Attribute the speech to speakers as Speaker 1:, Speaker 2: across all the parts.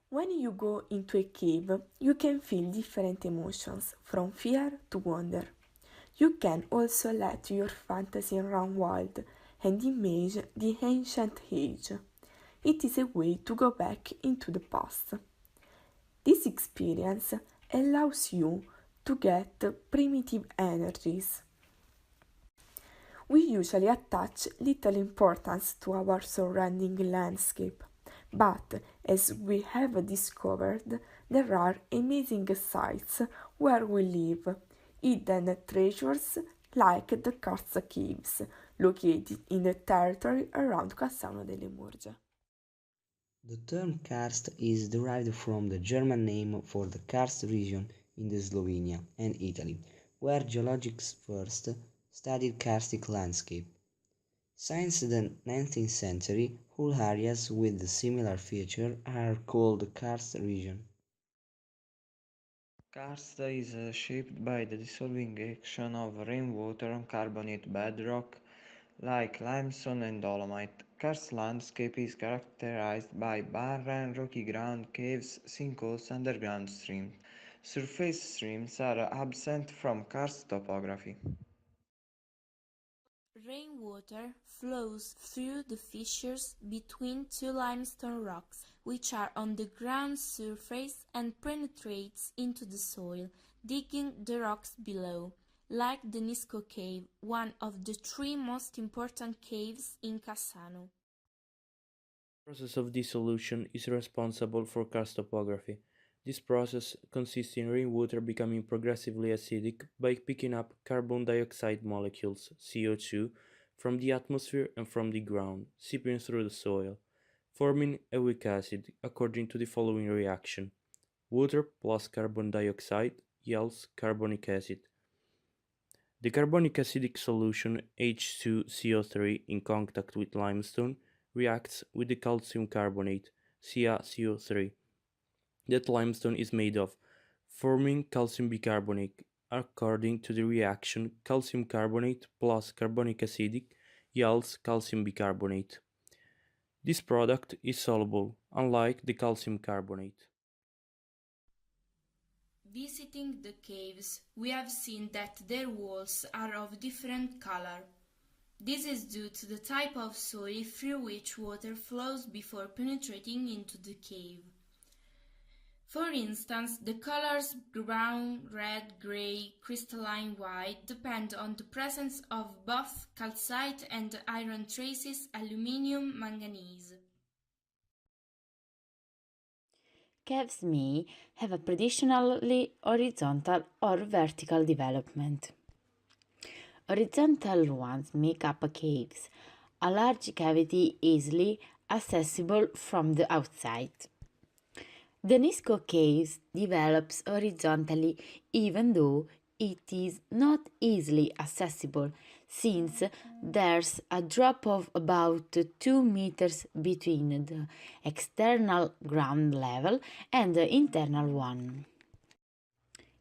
Speaker 1: When you go into a cave, you can feel different emotions, from fear to wonder. You can also let your fantasy run wild and imagine the ancient age. It is a way to go back into the past. This experience allows you to get primitive energies. We usually attach little importance to our surrounding landscape, but as we have discovered, there are amazing sites where we live, hidden treasures like the Carsa Caves, located in the territory around Cassano delle Murge.
Speaker 2: The term karst is derived from the German name for the karst region in the Slovenia and Italy, where geologists first studied karstic landscape. Since the 19th century, whole areas with a similar feature are called karst region.
Speaker 3: Karst is shaped by the dissolving action of rainwater on carbonate bedrock like limestone and dolomite. Karst landscape is characterized by barren, rocky ground, caves, sinkholes, underground streams. Surface streams are absent from karst topography.
Speaker 1: Rainwater flows through the fissures between two limestone rocks, which are on the ground surface, and penetrates into the soil, digging the rocks below, like the Nisco Cave, one of the three most important caves in Cassano.
Speaker 4: The process of dissolution is responsible for karst topography. This process consists in rainwater becoming progressively acidic by picking up carbon dioxide molecules (CO2) from the atmosphere and from the ground, seeping through the soil, forming a weak acid according to the following reaction. Water plus carbon dioxide yields carbonic acid. The carbonic acidic solution H2CO3 in contact with limestone reacts with the calcium carbonate CaCO3 that limestone is made of, forming calcium bicarbonate. According to the reaction, calcium carbonate plus carbonic acidic yields calcium bicarbonate. This product is soluble, unlike the calcium carbonate.
Speaker 1: Visiting the caves, we have seen that their walls are of different color. This is due to the type of soil through which water flows before penetrating into the cave. For instance, the colors brown, red, gray, crystalline white depend on the presence of both calcite and iron traces, aluminium, manganese.
Speaker 5: Caves may have a traditionally horizontal or vertical development. Horizontal ones make up caves, a large cavity easily accessible from the outside. The Nisco Caves develops horizontally even though it is not easily accessible since there's a drop of about 2 meters between the external ground level and the internal one.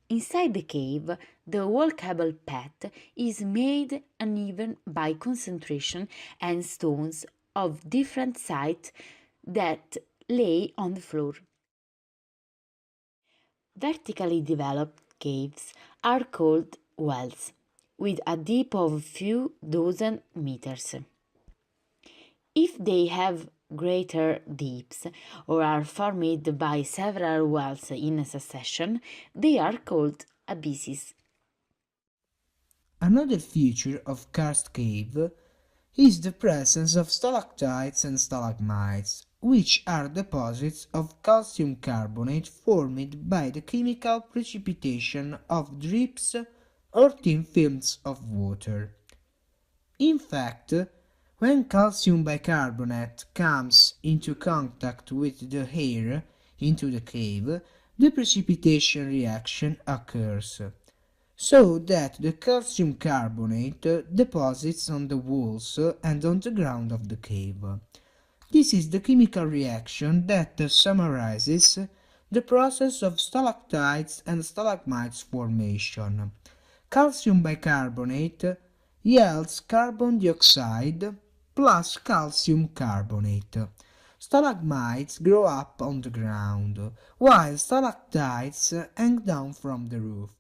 Speaker 5: Inside the cave, the walkable path is made uneven by concentration and stones of different size that lay on the floor. Vertically developed caves are called wells, with a depth of a few dozen meters. If they have greater depths or are formed by several wells in succession, they are called abysses.
Speaker 6: Another feature of karst cave is the presence of stalactites and stalagmites, which are deposits of calcium carbonate formed by the chemical precipitation of drips or thin films of water. In fact, when calcium bicarbonate comes into contact with the air into the cave, the precipitation reaction occurs, so that the calcium carbonate deposits on the walls and on the ground of the cave. This is the chemical reaction that summarizes the process of stalactites and stalagmites formation. Calcium bicarbonate yields carbon dioxide plus calcium carbonate. Stalagmites grow up on the ground, while stalactites hang down from the roof.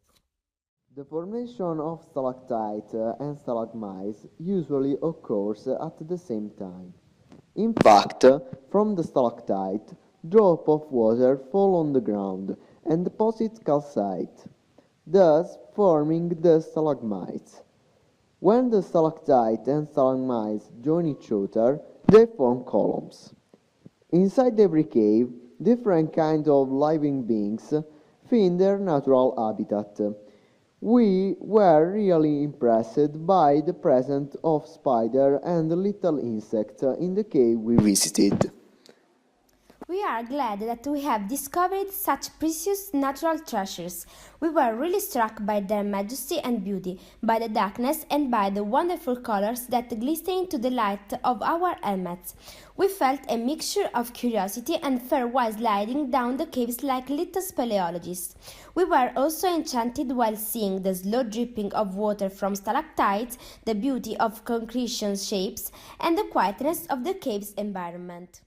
Speaker 7: The formation of stalactite and stalagmites usually occurs at the same time. In fact, from the stalactite, drops of water fall on the ground and deposit calcite, thus forming the stalagmites. When the stalactite and stalagmites join each other, they form columns. Inside every cave, different kinds of living beings find their natural habitat. We were really impressed by the presence of spiders and little insects in the cave we visited.
Speaker 8: We are glad that we have discovered such precious natural treasures. We were really struck by their majesty and beauty, by the darkness and by the wonderful colors that glisten to the light of our helmets. We felt a mixture of curiosity and fear while sliding down the caves like little speleologists. We were also enchanted while seeing the slow dripping of water from stalactites, the beauty of concretion shapes, and the quietness of the cave's environment.